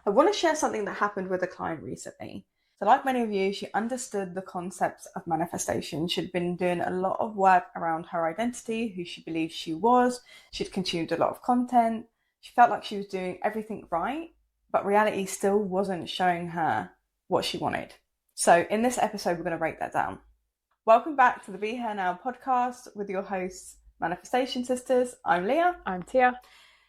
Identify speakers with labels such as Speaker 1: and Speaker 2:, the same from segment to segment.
Speaker 1: I want to share something that happened with a client recently. So, like many of you, she understood the concepts of manifestation. She'd been doing a lot of work around her identity, who she believed she was. She'd consumed a lot of content. She felt like she was doing everything right, but reality still wasn't showing her what she wanted. So, in this episode, we're going to break that down. Welcome back to the Be Here Now podcast with your hosts, Manifestation Sisters. I'm Leah.
Speaker 2: I'm Tia.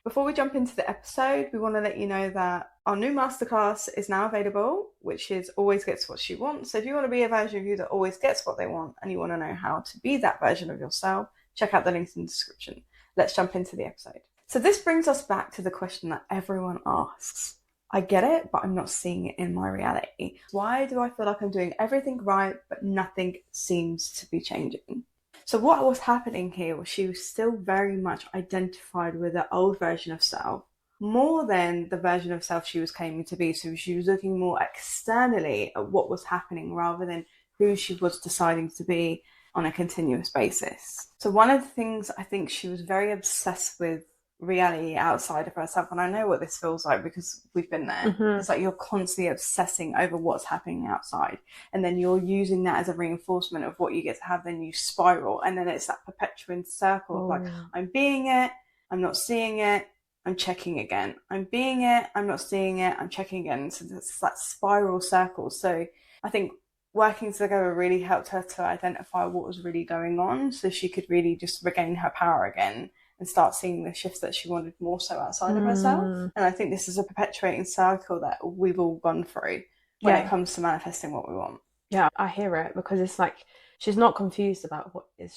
Speaker 1: Before we jump into the episode, we want to let you know that our new masterclass is now available, which is Always Gets What She Wants. So if you want to be a version of you that always gets what they want and you want to know how to be that version of yourself, check out the links in the description. Let's jump into the episode. So this brings us back to the question that everyone asks. I get it, but I'm not seeing it in my reality. Why do I feel like I'm doing everything right, but nothing seems to be changing? So what was happening here was she was still very much identified with the old version of self, more than the version of self she was claiming to be. So she was looking more externally at what was happening rather than who she was deciding to be on a continuous basis. So one of the things I think she was very obsessed with reality outside of herself, and I know what this feels like because we've been there. It's like you're constantly obsessing over what's happening outside, and then you're using that as a reinforcement of what you get to have, then you spiral, and then it's that perpetuating circle of like, I'm being it, I'm not seeing it, I'm checking again, I'm being it, I'm not seeing it, I'm checking again. So it's that spiral circle. So I think working together really helped her to identify what was really going on, so she could really just regain her power again and start seeing the shifts that she wanted more so outside of herself. And I think this is a perpetuating circle that we've all gone through when it comes to manifesting what we want.
Speaker 2: Yeah, I hear it because it's like she's not confused about what is.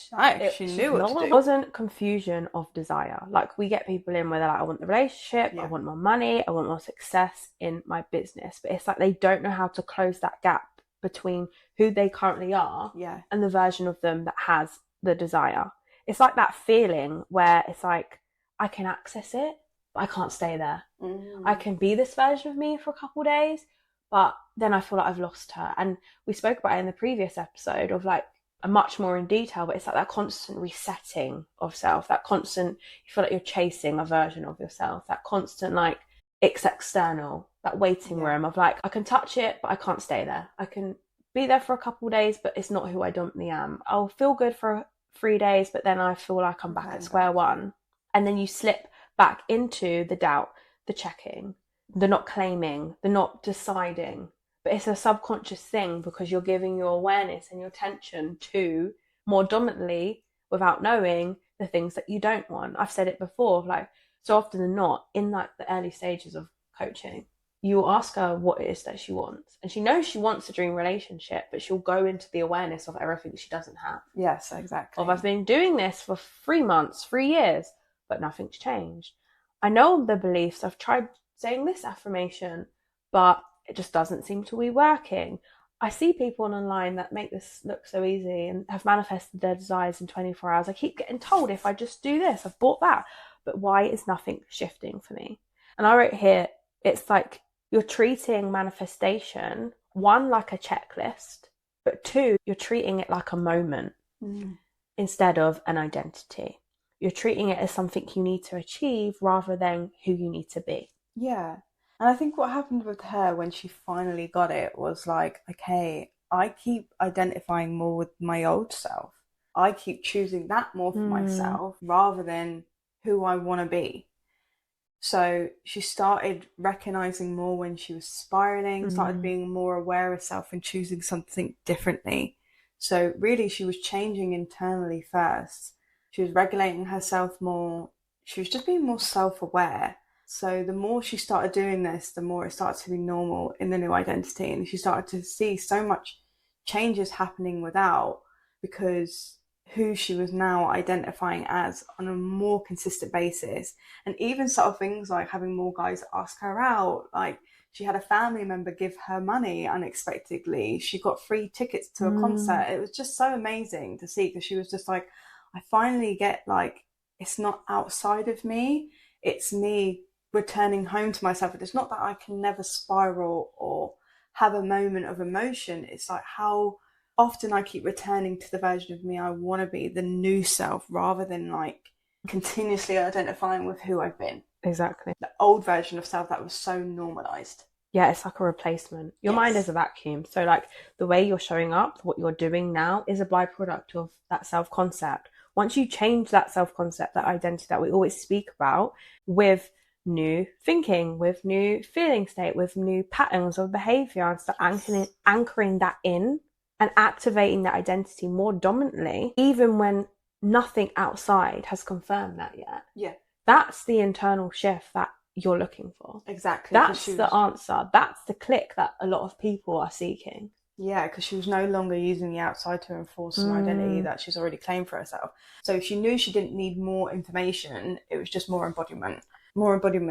Speaker 1: She knew what to do.
Speaker 2: It wasn't confusion of desire. Like we get people in where they're like, I want the relationship, I want more money, I want more success in my business. But it's like they don't know how to close that gap between who they currently are and the version of them that has the desire. It's like that feeling where it's like, I can access it, but I can't stay there. I can be this version of me for a couple of days, but then I feel like I've lost her. And we spoke about it in the previous episode of like, much more in detail, but it's like that constant resetting of self, that constant, you feel like you're chasing a version of yourself, that constant like, it's external, that waiting room of like, I can touch it, but I can't stay there. I can be there for a couple of days, but it's not who I dominantly am. I'll feel good for 3 days, but then I feel like I'm back at square one. And then you slip back into the doubt, the checking, the not claiming, the not deciding. But it's a subconscious thing because you're giving your awareness and your attention to more dominantly, without knowing, the things that you don't want. I've said it before, like so often than not, in like the early stages of coaching, you will ask her what it is that she wants. And she knows she wants a dream relationship, but she'll go into the awareness of everything she doesn't have.
Speaker 1: Yes, exactly.
Speaker 2: I've been doing this for 3 months, 3 years, but nothing's changed. I know the beliefs. I've tried saying this affirmation, but it just doesn't seem to be working. I see people online that make this look so easy and have manifested their desires in 24 hours. I keep getting told if I just do this, I've bought that. But why is nothing shifting for me? And I wrote here, it's like, you're treating manifestation, 1, like a checklist, but 2, you're treating it like a moment instead of an identity. You're treating it as something you need to achieve rather than who you need to be.
Speaker 1: Yeah. And I think what happened with her when she finally got it was like, okay, I keep identifying more with my old self. I keep choosing that more for myself rather than who I want to be. So she started recognizing more when she was spiraling, started being more aware of self and choosing something differently. So really she was changing internally first. She was regulating herself more. She was just being more self-aware. So the more she started doing this, the more it started to be normal in the new identity. And she started to see so much changes happening without, because who she was now identifying as on a more consistent basis. And even sort of things like having more guys ask her out, like she had a family member give her money unexpectedly. She got free tickets to a concert. It was just so amazing to see, because she was just like, I finally get like, it's not outside of me, it's me returning home to myself. It's not that I can never spiral or have a moment of emotion. It's like how often I keep returning to the version of me I want to be, the new self, rather than like continuously identifying with who I've been.
Speaker 2: Exactly.
Speaker 1: The old version of self that was so normalized.
Speaker 2: Yeah, it's like a replacement. Your mind is a vacuum. So like the way you're showing up, what you're doing now is a byproduct of that self-concept. Once you change that self-concept, that identity that we always speak about, with new thinking, with new feeling state, with new patterns of behavior, and start anchoring that in and activating that identity more dominantly, even when nothing outside has confirmed that yet.
Speaker 1: Yeah.
Speaker 2: That's the internal shift that you're looking for.
Speaker 1: Exactly.
Speaker 2: That's the answer. That's the click that a lot of people are seeking.
Speaker 1: Yeah, because she was no longer using the outside to enforce an identity that she's already claimed for herself. So she knew she didn't need more information. It was just more embodiment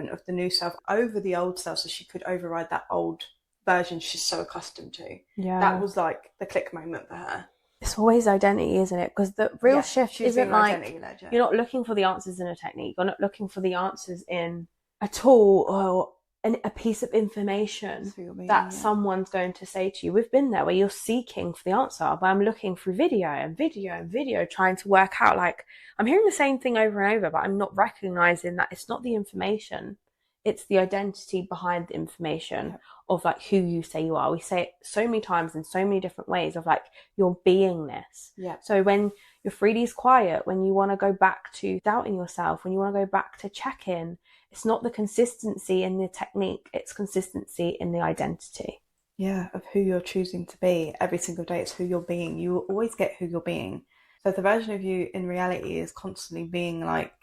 Speaker 1: of the new self over the old self, so she could override that old version she's so accustomed to.
Speaker 2: Yeah.
Speaker 1: That was like the click moment for her.
Speaker 2: It's always identity, isn't it? Because the real shift isn't like, you're not looking for the answers in a technique. You're not looking for the answers in a tool or a piece of information that someone's going to say to you. We've been there where you're seeking for the answer, but I'm looking through video and video and video, trying to work out, like, I'm hearing the same thing over and over, but I'm not recognizing that it's not the information. It's the identity behind the information of like who you say you are. We say it so many times in so many different ways of like your beingness.
Speaker 1: Yeah.
Speaker 2: So when your 3D is quiet, when you want to go back to doubting yourself, when you want to go back to check-in, it's not the consistency in the technique, it's consistency in the identity.
Speaker 1: Yeah, of who you're choosing to be every single day. It's who you're being. You will always get who you're being. So the version of you in reality is constantly being like,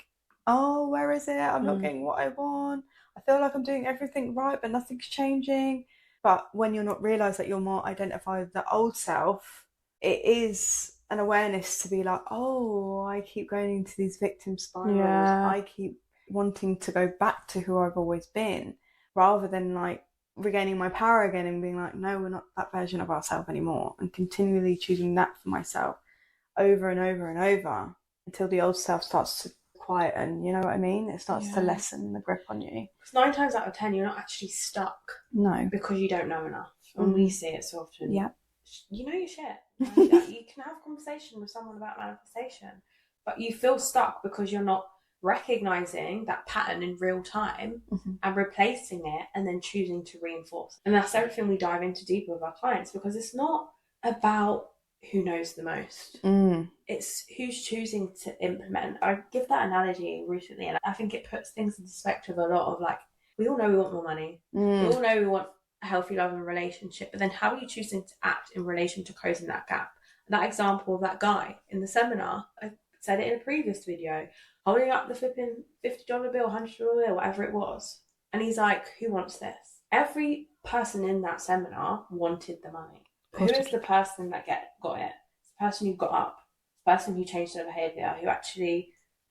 Speaker 1: oh, where is it? I'm not getting what I want. I feel like I'm doing everything right, but nothing's changing. But when you're not realised that you're more identified with the old self, it is an awareness to be like, oh, I keep going into these victim spirals.
Speaker 2: Yeah.
Speaker 1: I keep wanting to go back to who I've always been, rather than like regaining my power again and being like, no, we're not that version of ourselves anymore, and continually choosing that for myself over and over and over until the old self starts to quieten, you know what I mean? It starts to lessen the grip on you.
Speaker 2: Because 9 times out of 10, you're not actually stuck.
Speaker 1: No.
Speaker 2: Because you don't know enough. And we see it so often.
Speaker 1: Yeah.
Speaker 2: You know your shit. You can have a conversation with someone about manifestation, but you feel stuck because you're not recognizing that pattern in real time and replacing it and then choosing to reinforce. And that's everything we dive into deeper with our clients, because it's not about who knows the most. It's who's choosing to implement. I give that analogy recently, and I think it puts things in perspective a lot of like, we all know we want more money. We all know we want a healthy love and relationship, but then how are you choosing to act in relation to closing that gap? And that example of that guy in the seminar, I said it in a previous video, holding up the flipping $50 bill, $100 bill, whatever it was. And he's like, who wants this? Every person in that seminar wanted the money. Who is the person that got it? It's the person who got up, the person who changed their behaviour, who actually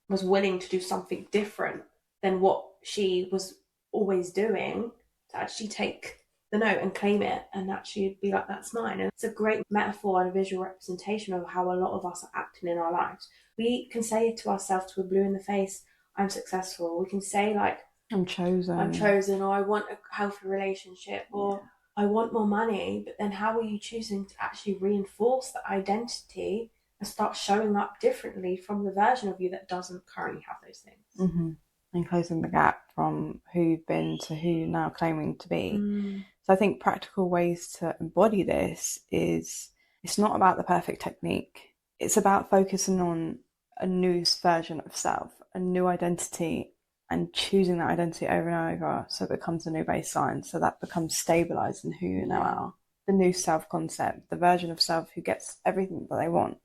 Speaker 2: was willing to do something different than what she was always doing, to actually take the note and claim it and actually be like, that's mine. And it's a great metaphor and a visual representation of how a lot of us are acting in our lives. We can say it to ourselves till we're blue in the face, I'm successful. We can say like,
Speaker 1: I'm chosen,
Speaker 2: or I want a healthy relationship, or I want more money. But then how are you choosing to actually reinforce that identity and start showing up differently from the version of you that doesn't currently have those things?
Speaker 1: And closing the gap from who you've been to who you're now claiming to be. So I think practical ways to embody this is, it's not about the perfect technique. It's about focusing on a new version of self, a new identity, and choosing that identity over and over so it becomes a new baseline, so that becomes stabilized in who you now are. The new self-concept, the version of self who gets everything that they want.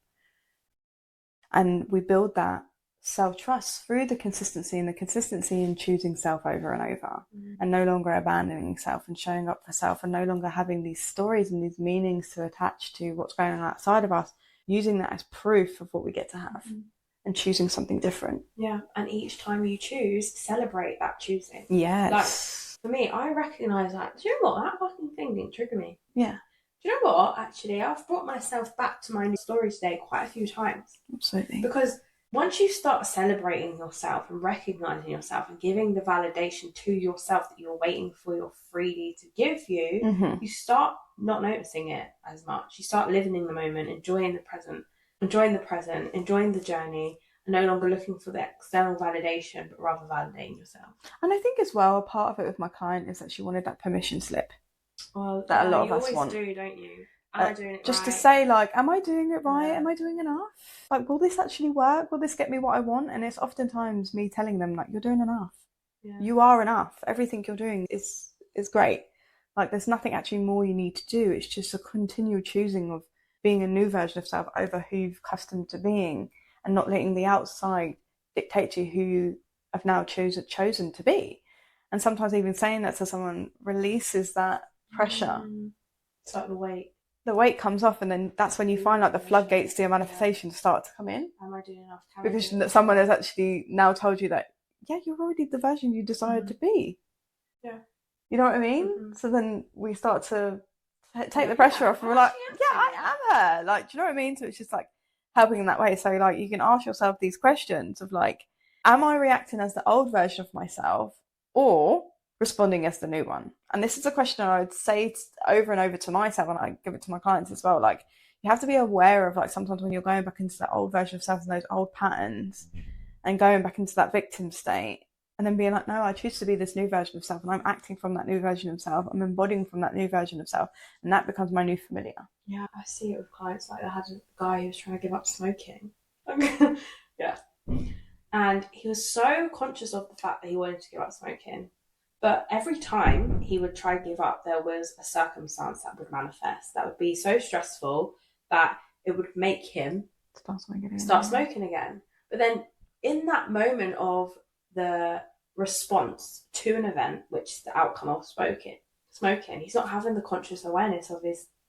Speaker 1: And we build that self-trust through the consistency in choosing self over and over, and no longer abandoning self and showing up for self, and no longer having these stories and these meanings to attach to what's going on outside of us, using that as proof of what we get to have. And choosing something different.
Speaker 2: Yeah, and each time you choose, celebrate that choosing.
Speaker 1: Yes.
Speaker 2: Like, for me, I recognise that. Do you know what? That fucking thing didn't trigger me.
Speaker 1: Yeah.
Speaker 2: Do you know what? Actually, I've brought myself back to my new story today quite a few times.
Speaker 1: Absolutely.
Speaker 2: Because once you start celebrating yourself and recognising yourself and giving the validation to yourself that you're waiting for your 3D to give you, you start not noticing it as much. You start living in the moment, enjoying the present, enjoying the journey, and no longer looking for the external validation, but rather validating yourself.
Speaker 1: And I think as well, a part of it with my client is that she wanted that permission slip.
Speaker 2: Well,
Speaker 1: that a lot of us
Speaker 2: always
Speaker 1: want.
Speaker 2: Do, don't you? Am I doing it
Speaker 1: just
Speaker 2: right?
Speaker 1: to say, like, am I doing it right?
Speaker 2: Yeah.
Speaker 1: Am I doing enough? Like, will this actually work? Will this get me what I want? And it's oftentimes me telling them, like, you're doing enough.
Speaker 2: Yeah.
Speaker 1: You are enough. Everything you're doing is great. Like, there's nothing actually more you need to do. It's just a continual choosing of being a new version of self over who you've accustomed to being, and not letting the outside dictate to you who you have now chosen to be. And sometimes even saying that to someone releases that pressure.
Speaker 2: It's like the weight.
Speaker 1: The weight comes off, and then that's when you find like the floodgates to your manifestation start to come in.
Speaker 2: Am I doing enough?
Speaker 1: Because someone has actually now told you that, yeah, you're already the version you decided to be.
Speaker 2: Yeah.
Speaker 1: You know what I mean? So then we start to take the pressure off, and we're like, yeah, I am her. Like, do you know what I mean? So it's just like helping in that way. So like you can ask yourself these questions of like, am I reacting as the old version of myself, or responding as the new one? And this is a question I would say over and over to myself, and I give it to my clients as well. Like, you have to be aware of, like, sometimes when you're going back into that old version of self and those old patterns, and going back into that victim state, and then being like, no, I choose to be this new version of self, and I'm acting from that new version of self, I'm embodying from that new version of self, and that becomes my new familiar.
Speaker 2: Yeah, I see it with clients. Like, I had a guy who was trying to give up smoking. Yeah. And he was so conscious of the fact that he wanted to give up smoking. But every time he would try to give up, there was a circumstance that would manifest that would be so stressful that it would make him start smoking again. But then in that moment of the response to an event, which is the outcome of smoking, he's not having the conscious awareness of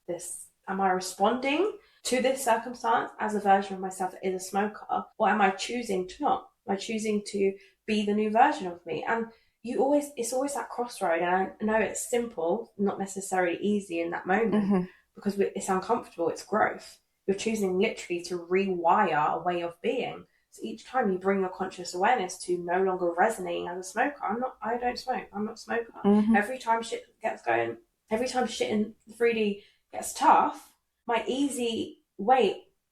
Speaker 2: this, am I responding to this circumstance as a version of myself that is a smoker, or am I choosing to not? Am I choosing to be the new version of me? And it's always that crossroad. And I know it's simple, not necessarily easy in that moment, because it's uncomfortable, it's growth. You're choosing literally to rewire a way of being. So each time you bring your conscious awareness to no longer resonating as a smoker. I don't smoke, I'm not a smoker. Every time shit gets going, every time shit in 3D gets tough, my easy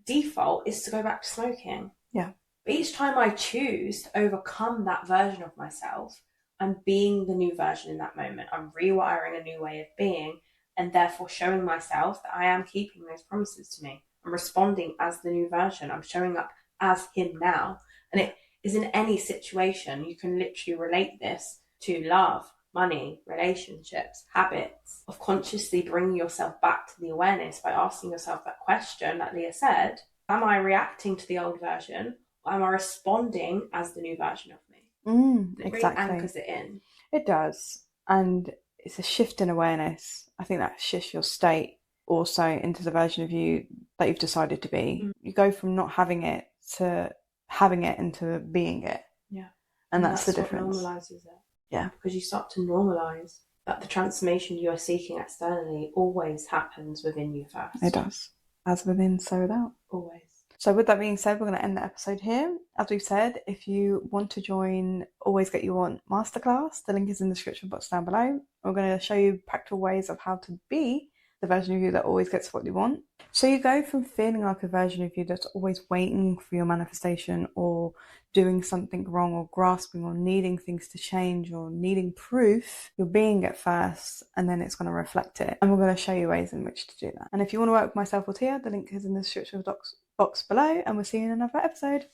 Speaker 2: default is to go back to smoking.
Speaker 1: Yeah.
Speaker 2: But each time I choose to overcome that version of myself, I'm being the new version in that moment. I'm rewiring a new way of being, and therefore showing myself that I am keeping those promises to me. I'm responding as the new version. I'm showing up as him now. And it is in any situation. You can literally relate this to love, money, relationships, habits, of consciously bringing yourself back to the awareness by asking yourself that question that Leah said. Am I reacting to the old version, or am I responding as the new version of me? It really anchors it in.
Speaker 1: It does. And it's a shift in awareness. I think that shifts your state also into the version of you that you've decided to be. You go from not having it to having it into being it.
Speaker 2: Yeah.
Speaker 1: And that's the difference.
Speaker 2: What normalizes it.
Speaker 1: Yeah.
Speaker 2: Because you start to normalize that the transformation you are seeking externally always happens within you first.
Speaker 1: It does. As within, so without.
Speaker 2: Always.
Speaker 1: So with that being said, we're going to end the episode here. As we've said, if you want to join Always Get You Want Masterclass, the link is in the description box down below. We're going to show you practical ways of how to be the version of you that always gets what you want. So you go from feeling like a version of you that's always waiting for your manifestation, or doing something wrong, or grasping, or needing things to change, or needing proof. You're being it first, and then it's going to reflect it. And we're going to show you ways in which to do that. And if you want to work with myself or Tia, the link is in the description box below, and we'll see you in another episode.